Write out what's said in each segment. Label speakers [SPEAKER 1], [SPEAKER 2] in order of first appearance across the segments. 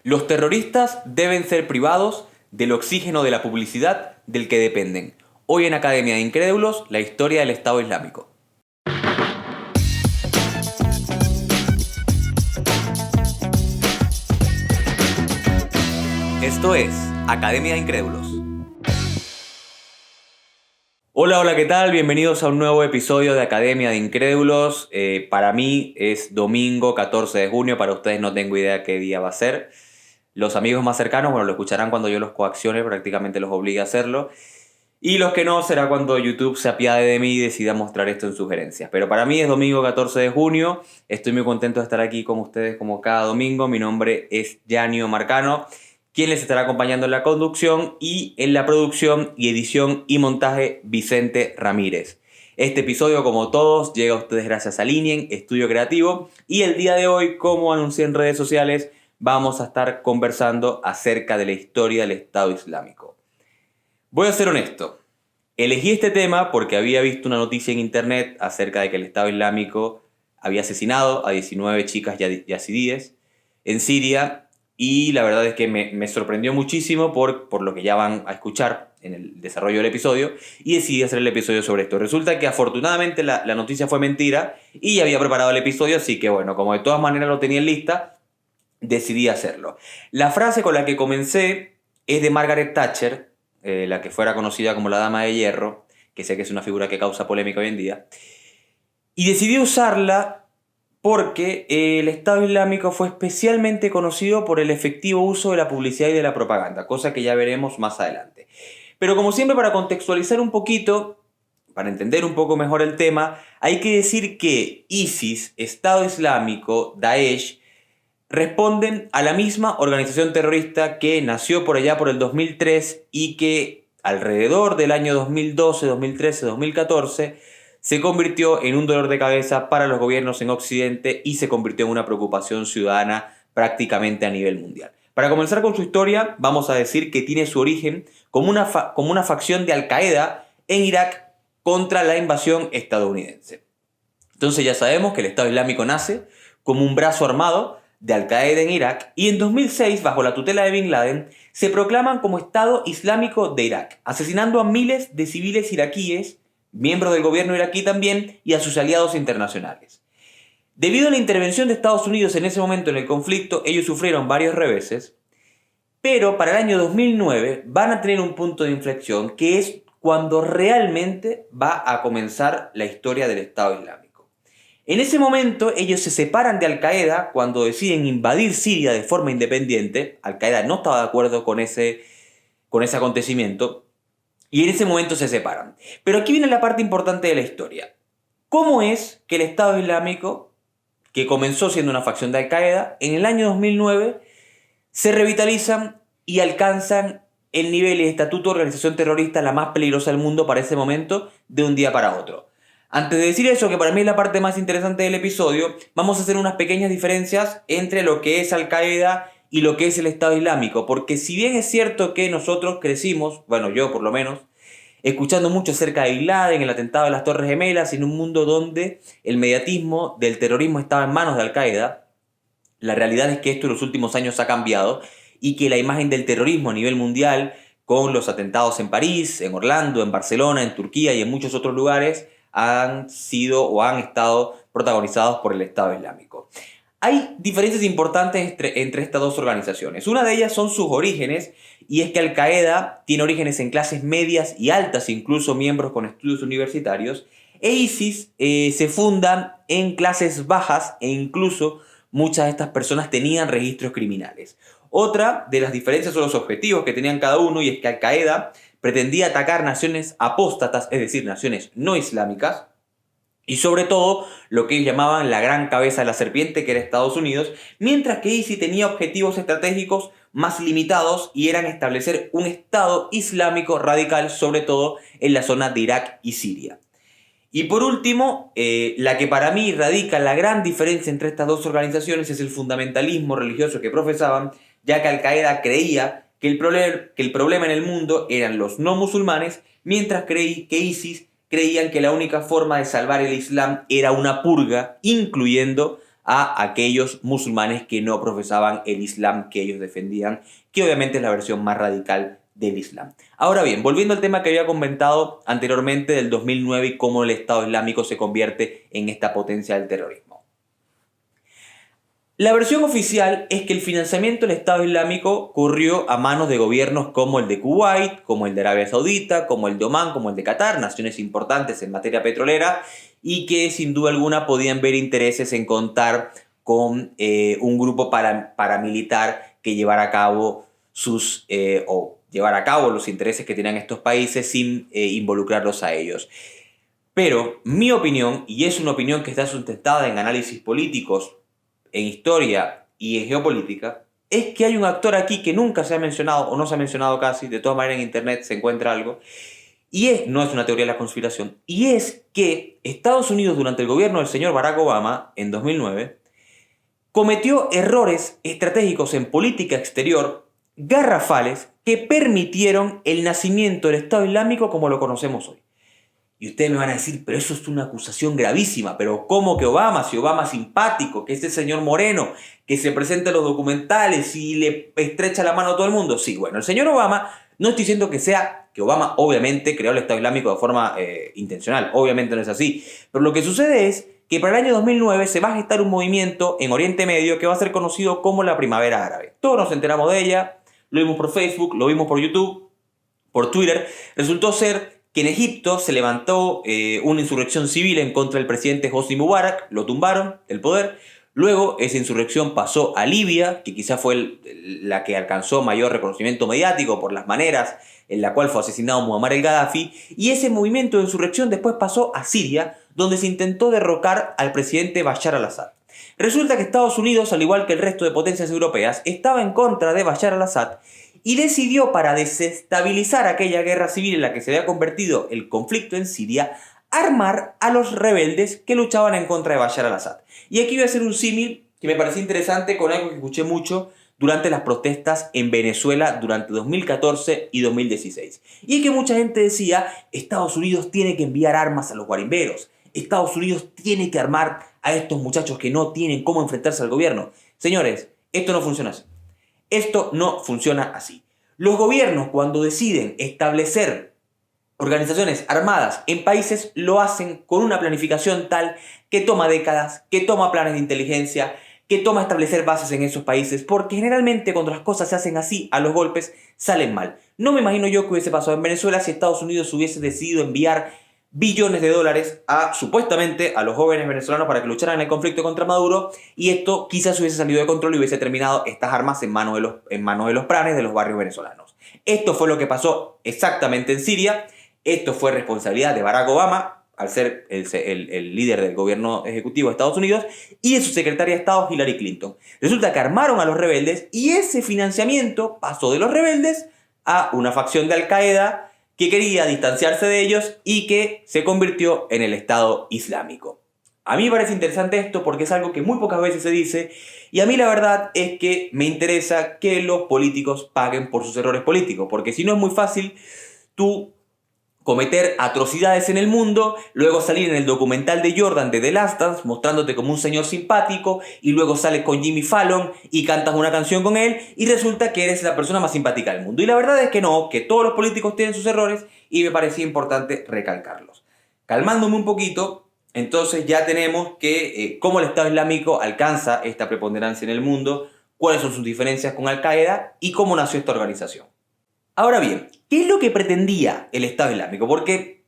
[SPEAKER 1] Los terroristas deben ser privados del oxígeno de la publicidad del que dependen. Hoy en Academia de Incrédulos, la historia del Estado Islámico. Esto es Academia de Incrédulos. Hola, ¿qué tal? Bienvenidos a un nuevo episodio de Academia de Incrédulos. Para mí es domingo 14 de junio, para ustedes no tengo idea qué día va a ser. Los amigos más cercanos, lo escucharán cuando yo los coaccione, prácticamente los obligue a hacerlo. Y los que no, será cuando YouTube se apiade de mí y decida mostrar esto en sugerencias. Pero para mí es domingo 14 de junio, estoy muy contento de estar aquí con ustedes como cada domingo. Mi nombre es Yanio Marcano, quien les estará acompañando en la conducción, y en la producción y edición y montaje Vicente Ramírez. Este episodio, como todos, llega a ustedes gracias a Linien, estudio creativo, y el día de hoy, como anuncié en redes sociales, vamos a estar conversando acerca de la historia del Estado Islámico. Voy a ser honesto, elegí este tema porque había visto una noticia en internet acerca de que el Estado Islámico había asesinado a 19 chicas yazidíes en Siria. Y la verdad es que me sorprendió muchísimo por lo que ya van a escuchar en el desarrollo del episodio, y decidí hacer el episodio sobre esto. Resulta que afortunadamente la noticia fue mentira y ya había preparado el episodio, así que bueno, como de todas maneras lo tenía en lista, decidí hacerlo. La frase con la que comencé es de Margaret Thatcher, la que fuera conocida como la Dama de Hierro, que sé que es una figura que causa polémica hoy en día, y decidí usarla porque el Estado Islámico fue especialmente conocido por el efectivo uso de la publicidad y de la propaganda, cosa que ya veremos más adelante. Pero como siempre, para contextualizar un poquito, para entender un poco mejor el tema, hay que decir que ISIS, Estado Islámico, Daesh, responden a la misma organización terrorista que nació por allá por el 2003 y que alrededor del año 2012, 2013, 2014 se convirtió en un dolor de cabeza para los gobiernos en Occidente y se convirtió en una preocupación ciudadana prácticamente a nivel mundial. Para comenzar con su historia, vamos a decir que tiene su origen como una facción de Al-Qaeda en Irak contra la invasión estadounidense. Entonces ya sabemos que el Estado Islámico nace como un brazo armado de Al-Qaeda en Irak, y en 2006, bajo la tutela de Bin Laden, se proclaman como Estado Islámico de Irak, asesinando a miles de civiles iraquíes, miembros del gobierno iraquí también, y a sus aliados internacionales. Debido a la intervención de Estados Unidos en ese momento en el conflicto, ellos sufrieron varios reveses, pero para el año 2009 van a tener un punto de inflexión, que es cuando realmente va a comenzar la historia del Estado Islámico. En ese momento ellos se separan de Al-Qaeda cuando deciden invadir Siria de forma independiente. Al-Qaeda no estaba de acuerdo con ese acontecimiento, y en ese momento se separan. Pero aquí viene la parte importante de la historia. ¿Cómo es que el Estado Islámico, que comenzó siendo una facción de Al-Qaeda, en el año 2009 se revitalizan y alcanzan el nivel y estatuto de organización terrorista la más peligrosa del mundo para ese momento, de un día para otro? Antes de decir eso, que para mí es la parte más interesante del episodio, vamos a hacer unas pequeñas diferencias entre lo que es Al-Qaeda y lo que es el Estado Islámico, porque si bien es cierto que nosotros crecimos, bueno, yo por lo menos, escuchando mucho acerca de Bin Laden, el atentado de las Torres Gemelas, en un mundo donde el mediatismo del terrorismo estaba en manos de Al-Qaeda, la realidad es que esto en los últimos años ha cambiado, y que la imagen del terrorismo a nivel mundial, con los atentados en París, en Orlando, en Barcelona, en Turquía y en muchos otros lugares, han sido o han estado protagonizados por el Estado Islámico. Hay diferencias importantes entre estas dos organizaciones. Una de ellas son sus orígenes, y es que Al-Qaeda tiene orígenes en clases medias y altas, incluso miembros con estudios universitarios, e ISIS se fundan en clases bajas, e incluso muchas de estas personas tenían registros criminales. Otra de las diferencias son los objetivos que tenían cada uno, y es que Al-Qaeda pretendía atacar naciones apóstatas, es decir, naciones no islámicas, y sobre todo lo que ellos llamaban la gran cabeza de la serpiente, que era Estados Unidos, mientras que ISIS tenía objetivos estratégicos más limitados, y eran establecer un Estado islámico radical, sobre todo en la zona de Irak y Siria. Y por último, la que para mí radica la gran diferencia entre estas dos organizaciones es el fundamentalismo religioso que profesaban, ya que Al-Qaeda creía que el problema en el mundo eran los no musulmanes, mientras que ISIS creían que la única forma de salvar el Islam era una purga, incluyendo a aquellos musulmanes que no profesaban el Islam que ellos defendían, que obviamente es la versión más radical del Islam. Ahora bien, volviendo al tema que había comentado anteriormente del 2009 y cómo el Estado Islámico se convierte en esta potencia del terrorismo. La versión oficial es que el financiamiento del Estado Islámico corrió a manos de gobiernos como el de Kuwait, como el de Arabia Saudita, como el de Omán, como el de Qatar, naciones importantes en materia petrolera y que sin duda alguna podían ver intereses en contar con un grupo paramilitar que llevara a cabo los intereses que tenían estos países sin involucrarlos a ellos. Pero mi opinión, y es una opinión que está sustentada en análisis políticos, en historia y en geopolítica, es que hay un actor aquí que nunca se ha mencionado o no se ha mencionado casi, de todas maneras en internet se encuentra algo, y no es una teoría de la conspiración, y es que Estados Unidos durante el gobierno del señor Barack Obama, en 2009, cometió errores estratégicos en política exterior garrafales que permitieron el nacimiento del Estado Islámico como lo conocemos hoy. Y ustedes me van a decir, pero eso es una acusación gravísima, pero ¿cómo que Obama? Si Obama es simpático, que es el señor Moreno, que se presenta en los documentales y le estrecha la mano a todo el mundo. Sí, bueno, el señor Obama, no estoy diciendo que Obama obviamente creó el Estado Islámico de forma intencional, obviamente no es así, pero lo que sucede es que para el año 2009 se va a gestar un movimiento en Oriente Medio que va a ser conocido como la Primavera Árabe. Todos nos enteramos de ella, lo vimos por Facebook, lo vimos por YouTube, por Twitter. Resultó ser que en Egipto se levantó una insurrección civil en contra del presidente Hosni Mubarak, lo tumbaron del poder. Luego esa insurrección pasó a Libia, que quizás fue la que alcanzó mayor reconocimiento mediático por las maneras en la cual fue asesinado Muammar el Gaddafi, y ese movimiento de insurrección después pasó a Siria, donde se intentó derrocar al presidente Bashar al-Assad. Resulta que Estados Unidos, al igual que el resto de potencias europeas, estaba en contra de Bashar al-Assad y decidió, para desestabilizar aquella guerra civil en la que se había convertido el conflicto en Siria, armar a los rebeldes que luchaban en contra de Bashar al-Assad. Y aquí voy a hacer un símil que me pareció interesante con algo que escuché mucho durante las protestas en Venezuela durante 2014 y 2016. Y es que mucha gente decía, Estados Unidos tiene que enviar armas a los guarimberos, Estados Unidos tiene que armar a estos muchachos que no tienen cómo enfrentarse al gobierno. Señores, esto no funciona así. Esto no funciona así. Los gobiernos, cuando deciden establecer organizaciones armadas en países, lo hacen con una planificación tal que toma décadas, que toma planes de inteligencia, que toma establecer bases en esos países, porque generalmente cuando las cosas se hacen así, a los golpes, salen mal. No me imagino yo que hubiese pasado en Venezuela si Estados Unidos hubiese decidido enviar billones de dólares supuestamente a los jóvenes venezolanos para que lucharan en el conflicto contra Maduro, y esto quizás hubiese salido de control y hubiese terminado estas armas en manos de los pranes de los barrios venezolanos. Esto fue lo que pasó exactamente en Siria. Esto fue responsabilidad de Barack Obama, al ser el líder del gobierno ejecutivo de Estados Unidos, y de su secretaria de Estado, Hillary Clinton. Resulta que armaron a los rebeldes y ese financiamiento pasó de los rebeldes a una facción de Al Qaeda que quería distanciarse de ellos y que se convirtió en el Estado Islámico. A mí me parece interesante esto porque es algo que muy pocas veces se dice, y a mí la verdad es que me interesa que los políticos paguen por sus errores políticos, porque si no es muy fácil tú cometer atrocidades en el mundo, luego salir en el documental de Jordan de The Last Dance mostrándote como un señor simpático, y luego sales con Jimmy Fallon y cantas una canción con él y resulta que eres la persona más simpática del mundo. Y la verdad es que no, que todos los políticos tienen sus errores y me parecía importante recalcarlos. Calmándome un poquito, entonces ya tenemos que cómo el Estado Islámico alcanza esta preponderancia en el mundo, cuáles son sus diferencias con Al Qaeda y cómo nació esta organización. Ahora bien, ¿qué es lo que pretendía el Estado Islámico? Porque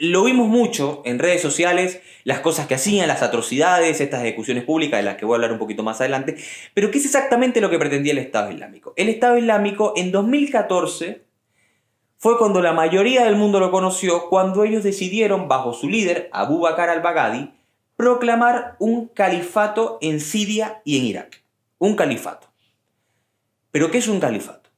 [SPEAKER 1] lo vimos mucho en redes sociales, las cosas que hacían, las atrocidades, estas ejecuciones públicas de las que voy a hablar un poquito más adelante, pero ¿qué es exactamente lo que pretendía el Estado Islámico? El Estado Islámico en 2014 fue cuando la mayoría del mundo lo conoció, cuando ellos decidieron, bajo su líder, Abu Bakr al-Baghdadi, proclamar un califato en Siria y en Irak. Un califato. ¿Pero qué es un califato?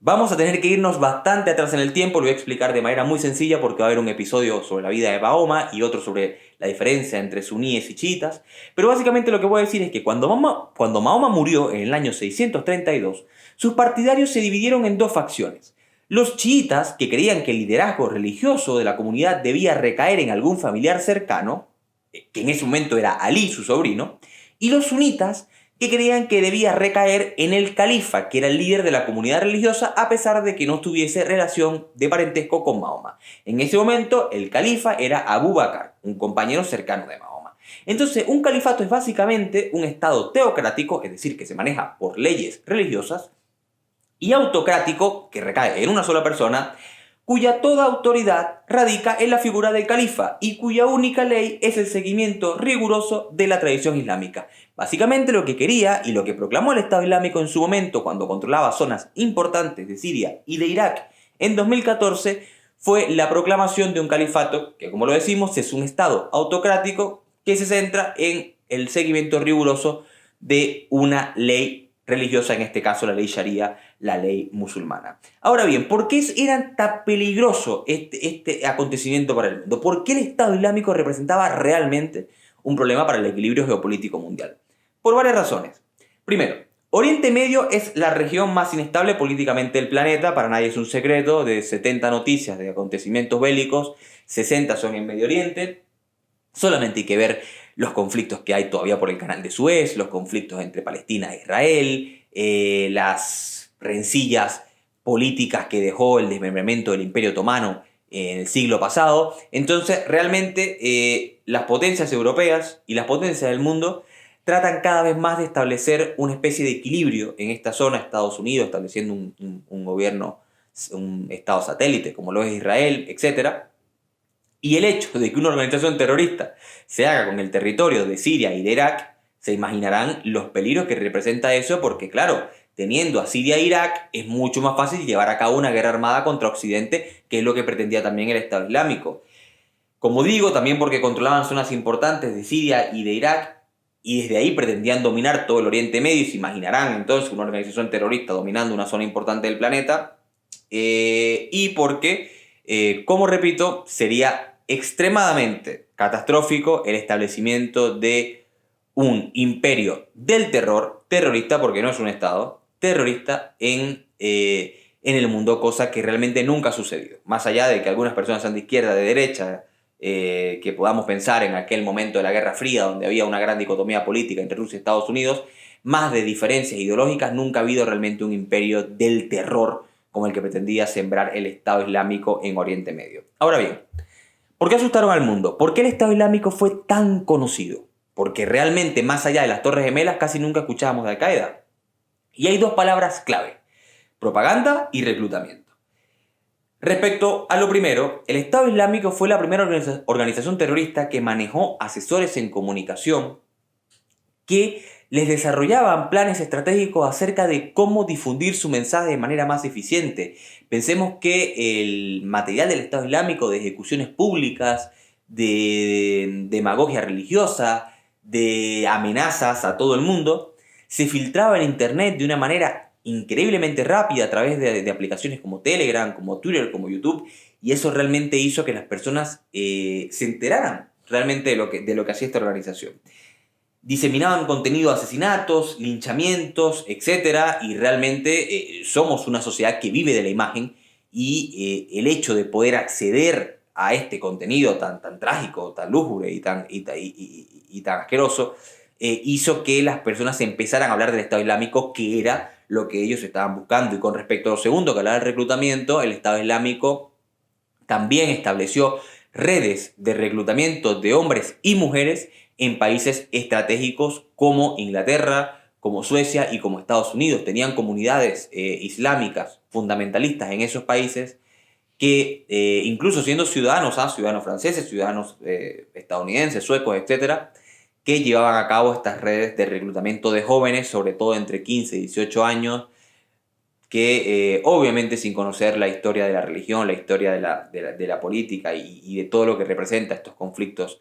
[SPEAKER 1] Vamos a tener que irnos bastante atrás en el tiempo, lo voy a explicar de manera muy sencilla porque va a haber un episodio sobre la vida de Mahoma y otro sobre la diferencia entre suníes y chiitas, pero básicamente lo que voy a decir es que cuando Mahoma murió en el año 632, sus partidarios se dividieron en dos facciones. Los chiitas, que creían que el liderazgo religioso de la comunidad debía recaer en algún familiar cercano, que en ese momento era Ali, su sobrino, y los sunitas, que creían que debía recaer en el califa, que era el líder de la comunidad religiosa, a pesar de que no tuviese relación de parentesco con Mahoma. En ese momento, el califa era Abu Bakr, un compañero cercano de Mahoma. Entonces, un califato es básicamente un estado teocrático, es decir, que se maneja por leyes religiosas, y autocrático, que recae en una sola persona, cuya toda autoridad radica en la figura del califa y cuya única ley es el seguimiento riguroso de la tradición islámica. Básicamente lo que quería y lo que proclamó el Estado Islámico en su momento cuando controlaba zonas importantes de Siria y de Irak en 2014 fue la proclamación de un califato que, como lo decimos, es un Estado autocrático que se centra en el seguimiento riguroso de una ley religiosa, en este caso la ley Sharia, la ley musulmana. Ahora bien, ¿por qué era tan peligroso este acontecimiento para el mundo? ¿Por qué el Estado Islámico representaba realmente un problema para el equilibrio geopolítico mundial? Por varias razones. Primero, Oriente Medio es la región más inestable políticamente del planeta, para nadie es un secreto, de 70 noticias de acontecimientos bélicos, 60 son en Medio Oriente. Solamente hay que ver los conflictos que hay todavía por el canal de Suez, los conflictos entre Palestina e Israel, las rencillas políticas que dejó el desmembramiento del Imperio Otomano en el siglo pasado. Entonces, realmente las potencias europeas y las potencias del mundo tratan cada vez más de establecer una especie de equilibrio en esta zona. Estados Unidos estableciendo un gobierno, un estado satélite como lo es Israel, etc. Y el hecho de que una organización terrorista se haga con el territorio de Siria y de Irak, se imaginarán los peligros que representa eso, porque claro, teniendo a Siria e Irak es mucho más fácil llevar a cabo una guerra armada contra Occidente, que es lo que pretendía también el Estado Islámico. Como digo, también porque controlaban zonas importantes de Siria y de Irak, y desde ahí pretendían dominar todo el Oriente Medio, y se imaginarán entonces una organización terrorista dominando una zona importante del planeta, y porque, como repito, sería extremadamente catastrófico el establecimiento de un imperio del terror, terrorista, porque no es un estado, terrorista en el mundo, cosa que realmente nunca ha sucedido. Más allá de que algunas personas sean de izquierda, de derecha, que podamos pensar en aquel momento de la Guerra Fría, donde había una gran dicotomía política entre Rusia y Estados Unidos, más de diferencias ideológicas, nunca ha habido realmente un imperio del terror como el que pretendía sembrar el Estado Islámico en Oriente Medio. Ahora bien, ¿por qué asustaron al mundo? ¿Por qué el Estado Islámico fue tan conocido? Porque realmente, más allá de las Torres Gemelas, casi nunca escuchábamos de Al-Qaeda. Y hay dos palabras clave: propaganda y reclutamiento. Respecto a lo primero, el Estado Islámico fue la primera organización terrorista que manejó asesores en comunicación que les desarrollaban planes estratégicos acerca de cómo difundir su mensaje de manera más eficiente. Pensemos que el material del Estado Islámico de ejecuciones públicas, de demagogia religiosa, de amenazas a todo el mundo, se filtraba en Internet de una manera increíblemente rápida a través de aplicaciones como Telegram, como Twitter, como YouTube, y eso realmente hizo que las personas se enteraran realmente de lo que hacía esta organización. Diseminaban contenido de asesinatos, linchamientos, etc. Y realmente somos una sociedad que vive de la imagen, y el hecho de poder acceder a este contenido tan trágico, tan lúgubre y tan asqueroso, hizo que las personas empezaran a hablar del Estado Islámico, que era lo que ellos estaban buscando. Y con respecto a lo segundo, que hablaba del reclutamiento, el Estado Islámico también estableció redes de reclutamiento de hombres y mujeres en países estratégicos como Inglaterra, como Suecia y como Estados Unidos. Tenían comunidades islámicas fundamentalistas en esos países que, incluso siendo ciudadanos franceses, ciudadanos estadounidenses, suecos, etc., que llevaban a cabo estas redes de reclutamiento de jóvenes, sobre todo entre 15 y 18 años, que obviamente sin conocer la historia de la religión, la historia de la política y de todo lo que representa estos conflictos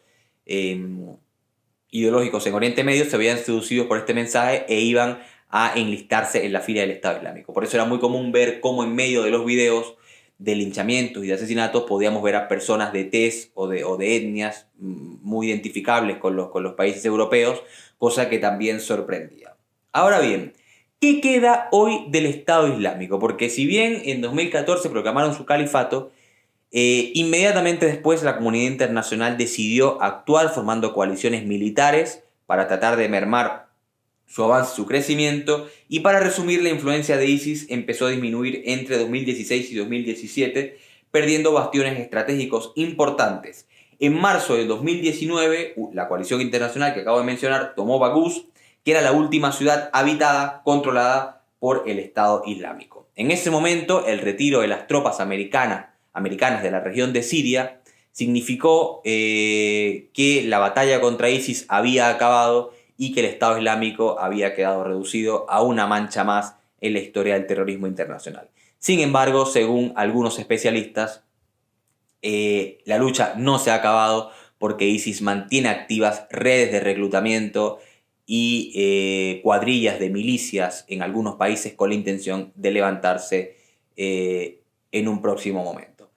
[SPEAKER 1] ideológicos en Oriente Medio, se veían seducidos por este mensaje e iban a enlistarse en la fila del Estado Islámico. Por eso era muy común ver cómo en medio de los videos de linchamientos y de asesinatos podíamos ver a personas de tez o de etnias muy identificables con los países europeos, cosa que también sorprendía. Ahora bien, ¿qué queda hoy del Estado Islámico? Porque si bien en 2014 proclamaron su califato, inmediatamente después la comunidad internacional decidió actuar formando coaliciones militares para tratar de mermar su avance, su crecimiento, y para resumir, la influencia de ISIS empezó a disminuir entre 2016 y 2017, perdiendo bastiones estratégicos importantes. En marzo de 2019, la coalición internacional que acabo de mencionar tomó Baghouz, que era la última ciudad habitada controlada por el Estado Islámico. En ese momento, el retiro de las tropas americanas de la región de Siria significó que la batalla contra ISIS había acabado y que el Estado Islámico había quedado reducido a una mancha más en la historia del terrorismo internacional. Sin embargo, según algunos especialistas, la lucha no se ha acabado porque ISIS mantiene activas redes de reclutamiento y cuadrillas de milicias en algunos países con la intención de levantarse en un próximo momento.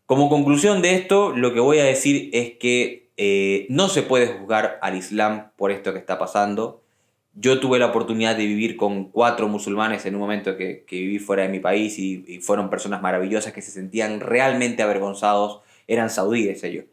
[SPEAKER 1] Como conclusión de esto, lo que voy a decir es que no se puede juzgar al Islam por esto que está pasando. Yo tuve la oportunidad de vivir con 4 musulmanes en un momento que viví fuera de mi país y fueron personas maravillosas que se sentían realmente avergonzados. Eran saudíes ellos,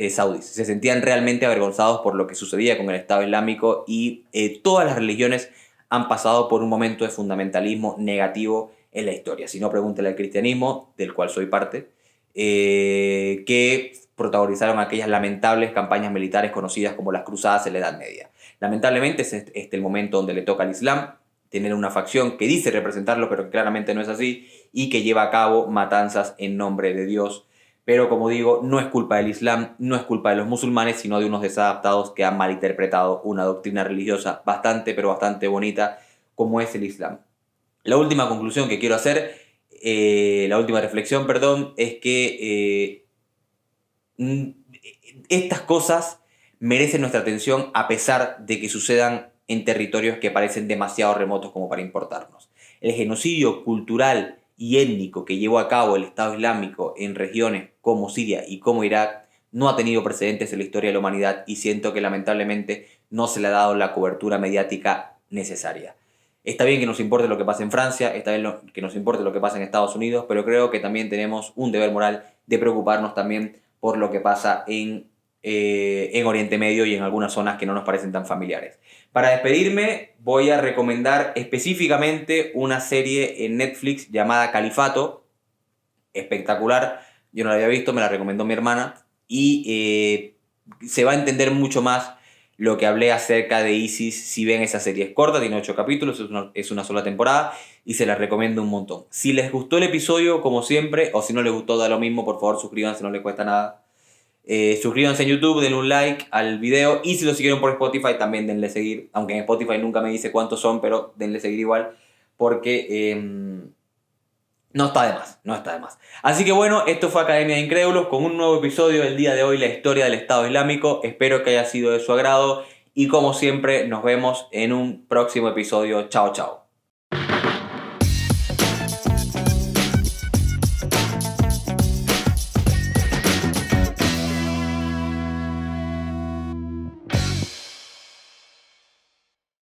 [SPEAKER 1] saudíes. Se sentían realmente avergonzados por lo que sucedía con el Estado Islámico y todas las religiones han pasado por un momento de fundamentalismo negativo en la historia. Si no, pregúntele al cristianismo, del cual soy parte, que protagonizaron aquellas lamentables campañas militares conocidas como las cruzadas en la Edad Media. Lamentablemente es el momento donde le toca al Islam tener una facción que dice representarlo, pero que claramente no es así, y que lleva a cabo matanzas en nombre de Dios. Pero como digo, no es culpa del Islam, no es culpa de los musulmanes, sino de unos desadaptados que han malinterpretado una doctrina religiosa bastante, pero bastante bonita, como es el Islam. La última conclusión que quiero hacer, la última reflexión, perdón, es que estas cosas merecen nuestra atención a pesar de que sucedan en territorios que parecen demasiado remotos como para importarnos. El genocidio cultural y étnico que llevó a cabo el Estado Islámico en regiones como Siria y como Irak no ha tenido precedentes en la historia de la humanidad y siento que lamentablemente no se le ha dado la cobertura mediática necesaria. Está bien que nos importe lo que pasa en Francia, está bien que nos importe lo que pasa en Estados Unidos, pero creo que también tenemos un deber moral de preocuparnos también por lo que pasa en Oriente Medio y en algunas zonas que no nos parecen tan familiares. Para despedirme voy a recomendar específicamente una serie en Netflix llamada Califato, espectacular, yo no la había visto, me la recomendó mi hermana y se va a entender mucho más lo que hablé acerca de ISIS si ven esa serie. Es corta, tiene 8 capítulos, es una sola temporada y se la recomiendo un montón. Si les gustó el episodio, como siempre, o si no les gustó, da lo mismo, por favor suscríbanse, no les cuesta nada. Suscríbanse en YouTube, denle un like al video y si lo siguieron por Spotify también denle seguir, aunque en Spotify nunca me dice cuántos son, pero denle seguir igual porque no está de más, no está de más. Así que bueno, esto fue Academia de Incrédulos con un nuevo episodio del día de hoy, la historia del Estado Islámico. Espero que haya sido de su agrado y como siempre nos vemos en un próximo episodio. Chao, chao.